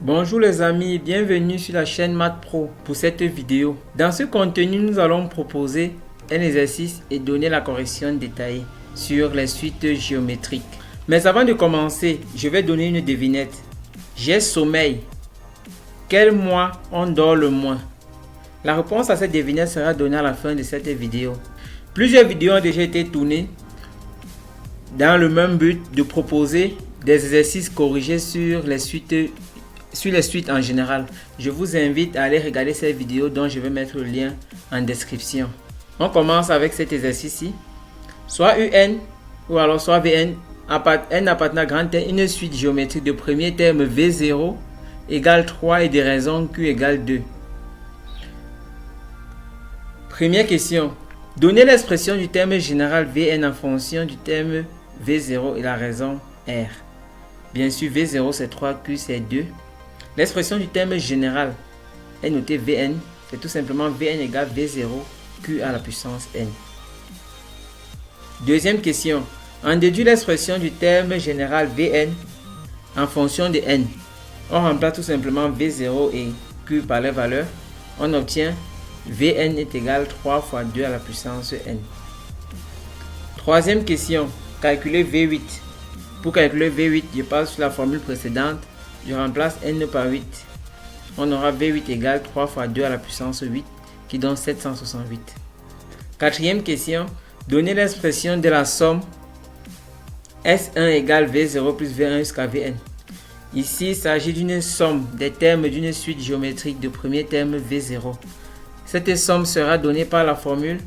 Bonjour les amis, bienvenue sur la chaîne Math Pro pour cette vidéo. Dans ce contenu, nous allons proposer un exercice et donner la correction détaillée sur les suites géométriques. Mais avant de commencer, je vais donner une devinette. J'ai sommeil. Quel mois on dort le moins? La réponse à cette devinette sera donnée à la fin de cette vidéo. Plusieurs vidéos ont déjà été tournées dans le même but de proposer des exercices corrigés sur les suites en général. Je vous invite à aller regarder cette vidéo dont je vais mettre le lien en description. On commence avec cet exercice-ci. Soit UN ou alors soit VN, n appartenant à grand N, une suite géométrique de premier terme V0 égale 3 et de raison Q égale 2. Première question. Donnez l'expression du terme général Vn en fonction du terme V0 et la raison R. Bien sûr, V0 c'est 3, Q c'est 2. L'expression du terme général est notée Vn. C'est tout simplement Vn égale V0, Q à la puissance N. Deuxième question. On déduit l'expression du terme général Vn en fonction de N. On remplace tout simplement V0 et Q par les valeurs. On obtient Vn est égal 3 fois 2 à la puissance N. Troisième question. Calculer V8. Pour calculer V8, je passe sur la formule précédente. Je remplace N par 8. On aura V8 égale 3 fois 2 à la puissance 8 qui donne 768. Quatrième question. Donner l'expression de la somme S1 égale V0 plus V1 jusqu'à Vn. Ici, il s'agit d'une somme des termes d'une suite géométrique de premier terme V0. Cette somme sera donnée par la formule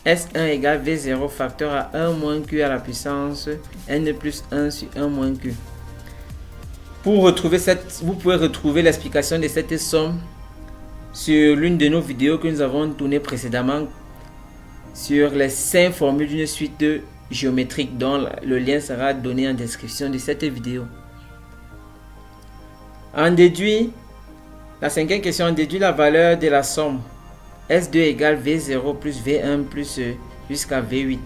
S1 égale V0 facteur à 1 moins Q à la puissance N plus 1 sur 1 moins Q. Pour retrouver vous pouvez retrouver l'explication de cette somme sur l'une de nos vidéos que nous avons tournées précédemment sur les 5 formules d'une suite géométrique dont le lien sera donné en description de cette vidéo. On déduit, la cinquième question, on déduit la valeur de la somme S2 égale V0 plus V1 plus jusqu'à V8.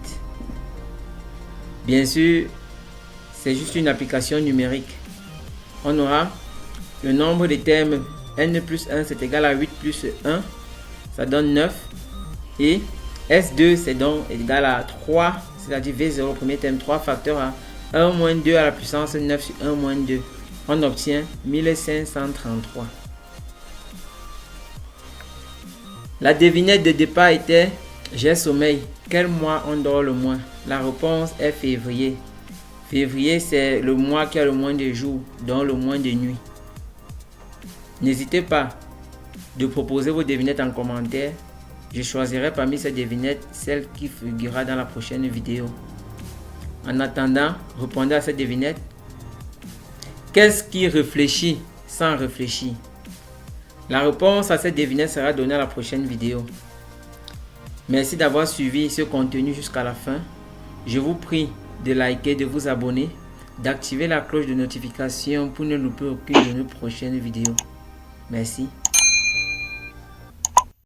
Bien sûr, c'est juste une application numérique. On aura le nombre de termes N plus 1 c'est égal à 8 plus 1, ça donne 9. Et S2 c'est donc égal à 3, c'est-à-dire V0 premier terme 3 facteur à 1 moins 2 à la puissance 9 sur 1 moins 2. On obtient 1533. La devinette de départ était j'ai sommeil. Quel mois on dort le moins? La réponse est février. Février, c'est le mois qui a le moins de jours, donc le moins de nuits. N'hésitez pas de proposer vos devinettes en commentaire. Je choisirai parmi ces devinettes celle qui figurera dans la prochaine vidéo. En attendant, répondez à cette devinette. Qu'est-ce qui réfléchit sans réfléchir? La réponse à cette devinette sera donnée à la prochaine vidéo. Merci d'avoir suivi ce contenu jusqu'à la fin. Je vous prie de liker, de vous abonner, d'activer la cloche de notification pour ne louper aucune de nos prochaines vidéos. Merci.